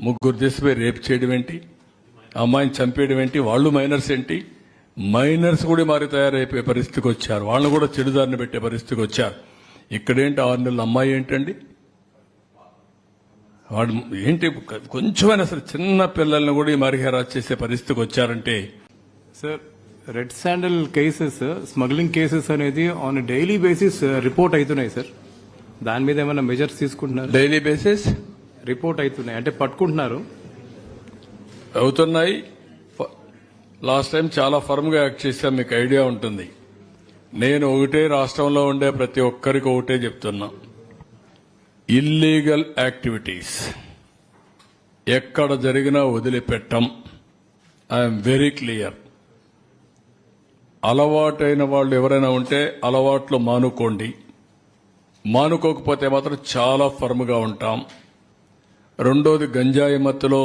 ముగ్గురు తీసిపోయి రేప్ చేయడం ఏంటి, అమ్మాయిని చంపేయడం ఏంటి, వాళ్ళు మైనర్స్ ఏంటి, మైనర్స్ కూడా మారి తయారైపోయే పరిస్థితికి వచ్చారు, వాళ్ళని కూడా చెడుదారిని పెట్టే పరిస్థితికి వచ్చారు. ఇక్కడేంటి 6 నెలల అమ్మాయి ఏంటండి, వాడు ఏంటి కొంచెమైనా అసలు చిన్న పిల్లల్ని కూడా ఈ మరి హెరాస్ చేసే పరిస్థితికి వచ్చారంటే. Sir, red sandal cases, smuggling cases అనేది ఆన్ డైలీ బేసిస్ రిపోర్ట్ అవుతున్నాయి సార్. దాని మీద ఏమైనా మెజర్స్ తీసుకుంటున్నారు? డైలీ బేసిస్ రిపోర్ట్ అవుతున్నాయి అంటే పట్టుకుంటున్నారు, అవుతున్నాయి. లాస్ట్ టైం చాలా ఫర్మ్ గా యాక్ట్ చేశాం, మీకు ఐడియా ఉంటుంది. నేను ఒకటే రాష్ట్రంలో ఉండే ప్రతి ఒక్కరికి ఒకటే చెప్తున్నా, ఇల్లీగల్ యాక్టివిటీస్ ఎక్కడ జరిగినా వదిలిపెట్టం. I'm very clear. అలవాటైన వాళ్ళు ఎవరైనా ఉంటే అలవాట్లు మానుకోండి, మానుకోకపోతే మాత్రం చాలా ఫర్మ్గా ఉంటాం. రెండోది, గంజాయి మత్తులో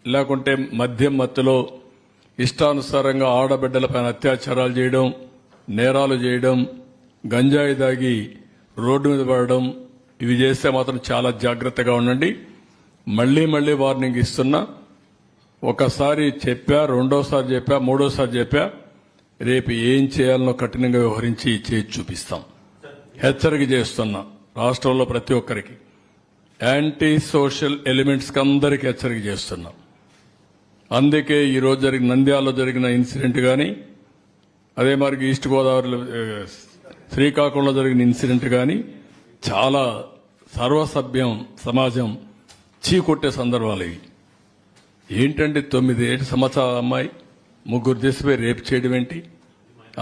లేకుంటే మద్యం మత్తులో ఇష్టానుసారంగా ఆడబిడ్డలపైన అత్యాచారాలు చేయడం, నేరాలు చేయడం, గంజాయి దాగి రోడ్డు మీద పడడం, ఇవి చేస్తే మాత్రం చాలా జాగ్రత్తగా ఉండండి. మళ్లీ మళ్లీ వార్నింగ్ ఇస్తున్నా. ఒకసారి చెప్పా, రెండోసారి చెప్పా, మూడోసారి చెప్పా, రేపు ఏం చేయాలనో కఠినంగా వ్యవహరించి చేసి చూపిస్తాం. హెచ్చరిక చేస్తున్నా రాష్ట్రంలో ప్రతి ఒక్కరికి, యాంటీ సోషల్ ఎలిమెంట్స్ కి అందరికీ హెచ్చరిక చేస్తున్నాం. అందుకే ఈరోజు జరిగిన నంద్యాలలో జరిగిన ఇన్సిడెంట్ కానీ, అదే మరి ఈస్ట్ గోదావరిలో శ్రీకాకుళంలో జరిగిన ఇన్సిడెంట్ కానీ చాలా సర్వసభ్యం సమాజం చీకొట్టే సందర్భాలు ఇవి. ఏంటంటే 9 సంవత్సరాల అమ్మాయి ముగ్గురు తీసిపోయి రేప్ చేయడం ఏంటి,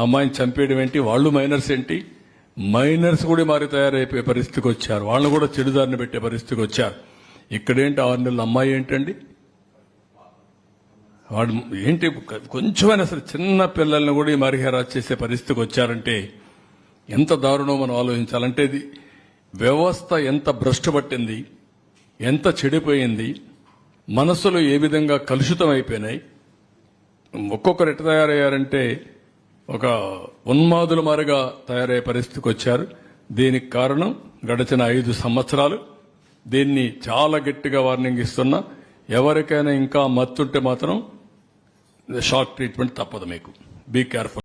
అమ్మాయిని చంపేయడం ఏంటి, వాళ్ళు మైనర్స్ ఏంటి, మైనర్స్ కూడా మారి తయారైపోయే పరిస్థితికి వచ్చారు, వాళ్ళని కూడా చెడుదారిని పెట్టే పరిస్థితికి వచ్చారు. ఇక్కడేంటి 6 నెలల అమ్మాయి ఏంటండి, వాడు ఏంటి కొంచెమైనా అసలు చిన్న పిల్లల్ని కూడా ఈ మరి హెరాస్ చేసే పరిస్థితికి వచ్చారంటే ఎంత దారుణం మనం ఆలోచించాలంటే. ఇది వ్యవస్థ ఎంత భ్రష్టు పట్టింది, ఎంత చెడిపోయింది, మనసులు ఏ విధంగా కలుషితం అయిపోయినాయి. ఒక్కొక్కరు ఎట్లా తయారయ్యారంటే ఒక ఉన్మాదుల మారిగా తయారయ్యే పరిస్థితికి వచ్చారు. దీనికి కారణం గడిచిన 5 సంవత్సరాలు. దీన్ని చాలా గట్టిగా వార్నింగ్ ఇస్తున్నా. ఎవరికైనా ఇంకా మత్తుంటే మాత్రం షాక్ ట్రీట్మెంట్ తప్పదు మీకు. Be careful.